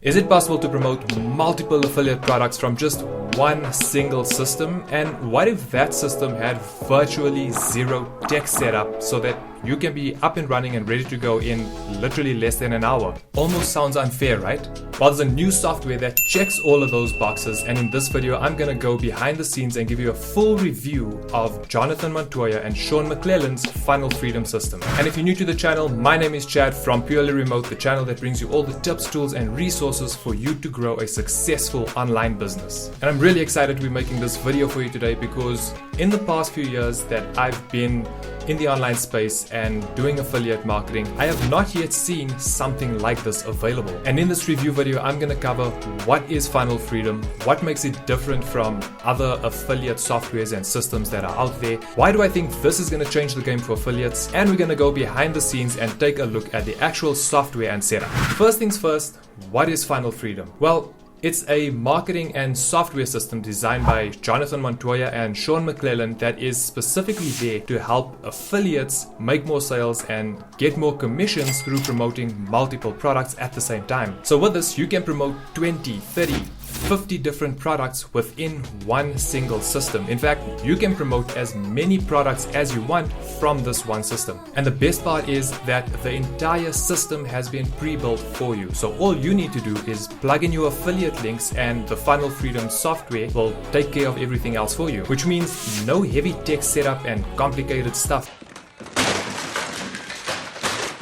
Is it possible to promote multiple affiliate products from just one single system? And what if that system had virtually zero tech setup so that you can be up and running and ready to go in literally less than an hour? Almost sounds unfair, right? Well, there's a new software that checks all of those boxes, and in this video I'm gonna go behind the scenes and give you a full review of Jonathan Montoya and Sean McClellan's Funnel Freedom system. And if you're new to the channel, my name is Chad from Purely Remote, the channel that brings you all the tips, tools and resources for you to grow a successful online business. And I'm really excited to be making this video for you today because in the past few years that I've been in the online space and doing affiliate marketing, I have not yet seen something like this available. And in this review video, I'm going to cover what is Funnel Freedom, what makes it different from other affiliate softwares and systems that are out there, why do I think this is going to change the game for affiliates, and we're going to go behind the scenes and take a look at the actual software and setup. First things first, what is Funnel Freedom? Well, it's a marketing and software system designed by Jonathan Montoya and Sean McClellan that is specifically there to help affiliates make more sales and get more commissions through promoting multiple products at the same time. So with this, you can promote 20, 30, 50 different products within one single system. In fact, you can promote as many products as you want from this one system. And the best part is that the entire system has been pre-built for you. So all you need to do is plug in your affiliate links and the Funnel Freedom software will take care of everything else for you, which means no heavy tech setup and complicated stuff.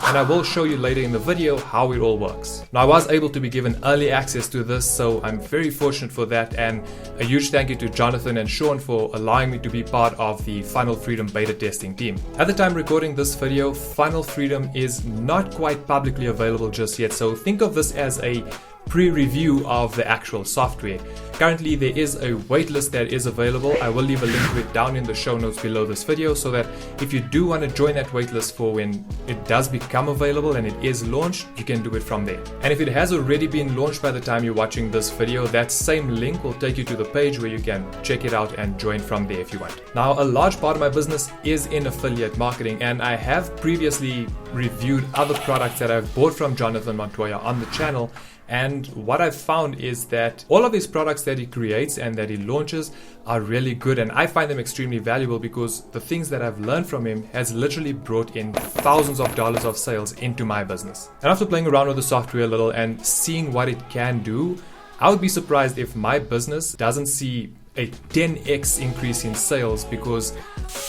And I will show you later in the video how it all works. Now, I was able to be given early access to this, so I'm very fortunate for that, and a huge thank you to Jonathan and Sean for allowing me to be part of the Funnel Freedom beta testing team. At the time recording this video, Funnel Freedom is not quite publicly available just yet, so think of this as a pre-review of the actual software. Currently there is a waitlist that is available. I will leave a link to it down in the show notes below this video so that if you do want to join that waitlist for when it does become available and it is launched, you can do it from there. And if it has already been launched by the time you're watching this video, that same link will take you to the page where you can check it out and join from there if you want. Now, a large part of my business is in affiliate marketing, and I have previously reviewed other products that I've bought from Jonathan Montoya on the channel. And what I've found is that all of these products that he creates and that he launches are really good, and I find them extremely valuable because the things that I've learned from him has literally brought in thousands of dollars of sales into my business. And after playing around with the software a little and seeing what it can do, I would be surprised if my business doesn't see a 10x increase in sales because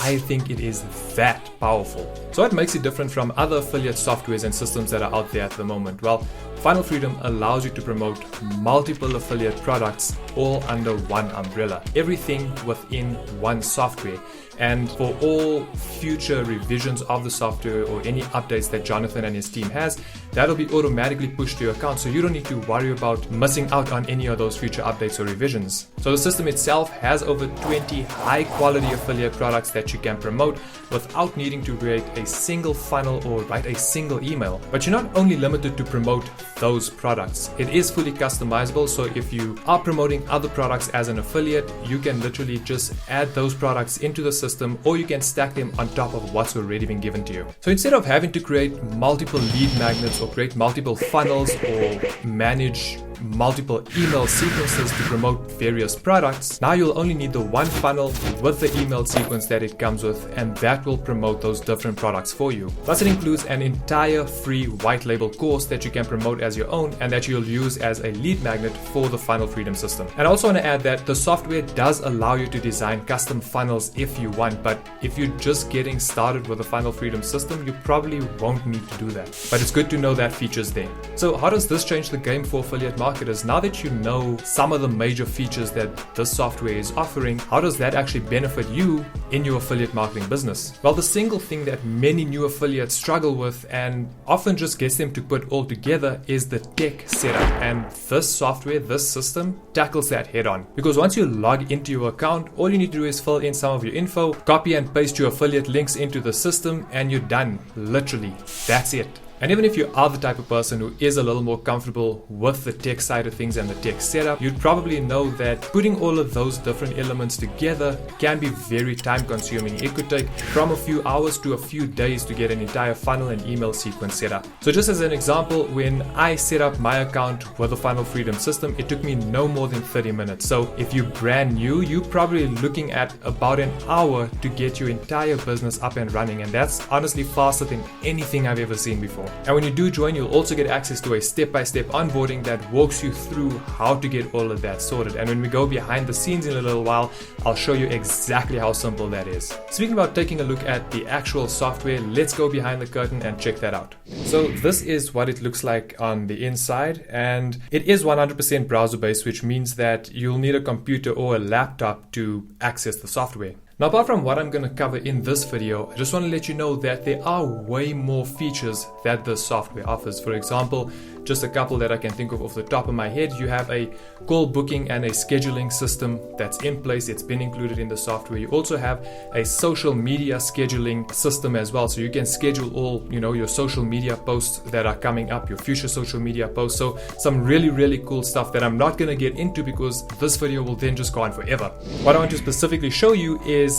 I think it is that powerful. So what makes it different from other affiliate softwares and systems that are out there at the moment? Well, Funnel Freedom allows you to promote multiple affiliate products all under one umbrella, everything within one software. And for all future revisions of the software or any updates that Jonathan and his team has, that'll be automatically pushed to your account, so you don't need to worry about missing out on any of those future updates or revisions. So the system itself has over 20 high quality affiliate products that you can promote without needing to create a single funnel or write a single email. But you're not only limited to promote those products. It is fully customizable, so if you are promoting other products as an affiliate, you can literally just add those products into the system, or you can stack them on top of what's already been given to you. So instead of having to create multiple lead magnets or create multiple funnels or manage multiple email sequences to promote various products, now you'll only need the one funnel with the email sequence that it comes with, and that will promote those different products for you. Plus, it includes an entire free white label course that you can promote as your own and that you'll use as a lead magnet for the Funnel Freedom system. And I also want to add that the software does allow you to design custom funnels if you want, but if you're just getting started with the Funnel Freedom system, you probably won't need to do that. But it's good to know that feature's there. So how does this change the game for affiliate marketers? Now that you know some of the major features that this software is offering, how does that actually benefit you in your affiliate marketing business? Well, the single thing that many new affiliates struggle with and often just gets them to put all together is the tech setup. And this software, this system, tackles that head on. Because once you log into your account, all you need to do is fill in some of your info, copy and paste your affiliate links into the system, and you're done. Literally, that's it. And even if you are the type of person who is a little more comfortable with the tech side of things and the tech setup, you'd probably know that putting all of those different elements together can be very time consuming. It could take from a few hours to a few days to get an entire funnel and email sequence set up. So just as an example, when I set up my account with the Funnel Freedom system, it took me no more than 30 minutes. So if you're brand new, you're probably looking at about an hour to get your entire business up and running. And that's honestly faster than anything I've ever seen before. And when you do join, you'll also get access to a step-by-step onboarding that walks you through how to get all of that sorted. And when we go behind the scenes in a little while, I'll show you exactly how simple that is. Speaking about taking a look at the actual software, let's go behind the curtain and check that out. So this is what it looks like on the inside, and it is 100% browser-based, which means that you'll need a computer or a laptop to access the software. Now, apart from what I'm going to cover in this video, I just want to let you know that there are way more features that this software offers. For example, just a couple that I can think of off the top of my head. You have a call booking and a scheduling system that's in place. It's been included in the software. You also have a social media scheduling system as well. So you can schedule all, your social media posts that are coming up, your future social media posts. So some really, really cool stuff that I'm not going to get into because this video will then just go on forever. What I want to specifically show you is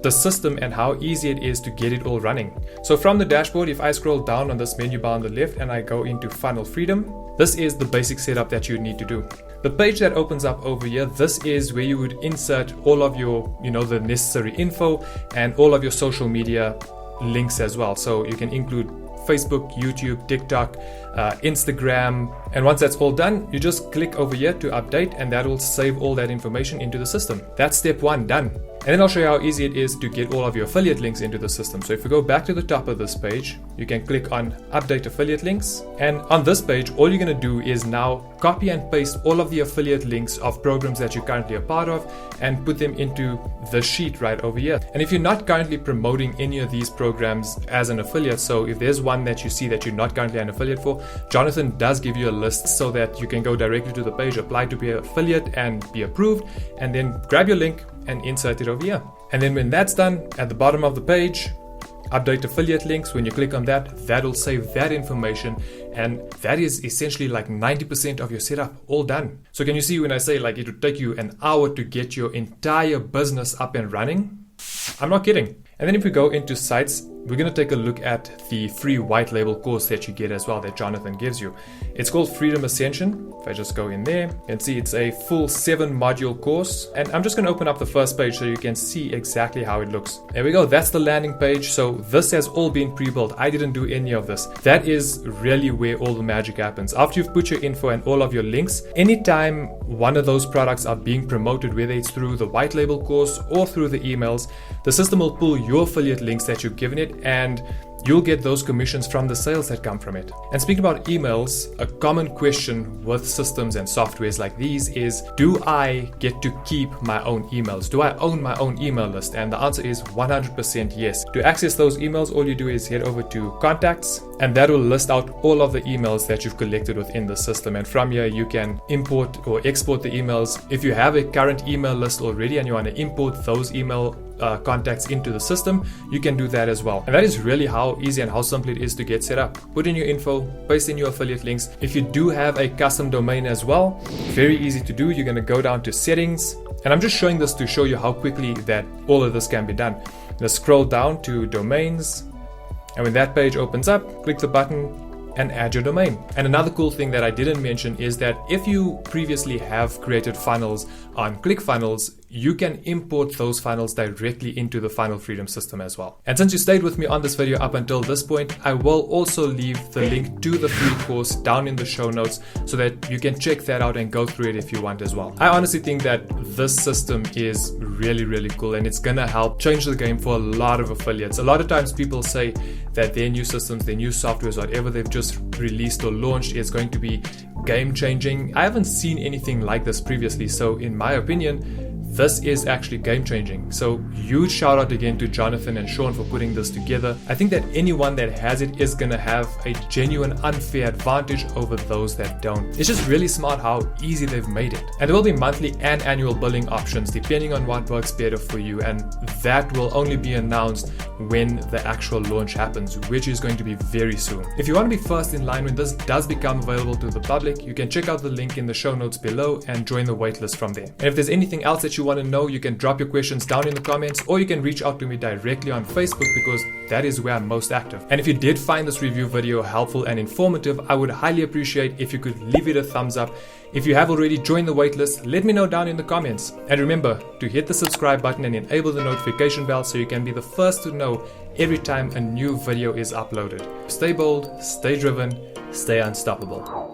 the system and how easy it is to get it all running. So from the dashboard, if I scroll down on this menu bar on the left and I go into Funnel Freedom, this is the basic setup that you need to do. The page that opens up over here, this is where you would insert all of your, the necessary info and all of your social media links as well. So you can include Facebook, YouTube, TikTok, Instagram. And once that's all done, you just click over here to update and that will save all that information into the system. That's step one done. And then I'll show you how easy it is to get all of your affiliate links into the system. So if we go back to the top of this page, you can click on Update Affiliate Links. And on this page, all you're going to do is now copy and paste all of the affiliate links of programs that you're currently a part of and put them into the sheet right over here. And if you're not currently promoting any of these programs as an affiliate, so if there's one that you see that you're not currently an affiliate for, Jonathan does give you a list so that you can go directly to the page, apply to be an affiliate and be approved, and then grab your link and insert it over here. And then when that's done, at the bottom of the page, update affiliate links. When you click on that, that'll save that information. And that is essentially like 90% of your setup all done. So can you see when I say like it would take you an hour to get your entire business up and running? I'm not kidding. And then if we go into sites, we're going to take a look at the free white label course that you get as well that Jonathan gives you. It's called Freedom Ascension. If I just go in there, you can see it's a full 7-module course. And I'm just going to open up the first page so you can see exactly how it looks. There we go. That's the landing page. So this has all been pre-built. I didn't do any of this. That is really where all the magic happens. After you've put your info and all of your links, anytime one of those products are being promoted, whether it's through the white label course or through the emails, the system will pull your affiliate links that you've given it and you'll get those commissions from the sales that come from it. And speaking about emails, a common question with systems and softwares like these is, do I get to keep my own emails? Do I own my own email list? And the answer is 100% yes. To access those emails, all you do is head over to Contacts, and that will list out all of the emails that you've collected within the system. And from here, you can import or export the emails. If you have a current email list already and you want to import those email contacts into the system, you can do that as well. And that is really how easy and how simple it is to get set up. Put in your info, paste in your affiliate links. If you do have a custom domain as well, very easy to do. You're going to go down to settings, and I'm just showing this to show you how quickly that all of this can be done. Let's scroll down to domains, and when that page opens up, click the button and add your domain. And another cool thing that I didn't mention is that if you previously have created funnels on ClickFunnels, you can import those funnels directly into the Funnel Freedom system as well. And since you stayed with me on this video up until this point, I will also leave the link to the free course down in the show notes so that you can check that out and go through it if you want as well. I honestly think that this system is really, really cool, and it's gonna help change the game for a lot of affiliates. A lot of times people say that their new systems, their new softwares, whatever they've just released or launched is going to be game changing. I haven't seen anything like this previously, so in my opinion, this is actually game changing. So huge shout out again to Jonathan and Sean for putting this together. I think that anyone that has it is gonna have a genuine unfair advantage over those that don't. It's just really smart how easy they've made it. And there will be monthly and annual billing options depending on what works better for you, and that will only be announced when the actual launch happens, which is going to be very soon. If you want to be first in line when this does become available to the public, you can check out the link in the show notes below and join the waitlist from there. And if there's anything else that you want to know, you can drop your questions down in the comments, or you can reach out to me directly on Facebook because that is where I'm most active. And if you did find this review video helpful and informative, I would highly appreciate if you could leave it a thumbs up. If you have already joined the waitlist, let me know down in the comments. And remember to hit the subscribe button and enable the notification bell so you can be the first to know every time a new video is uploaded. Stay bold, stay driven, stay unstoppable.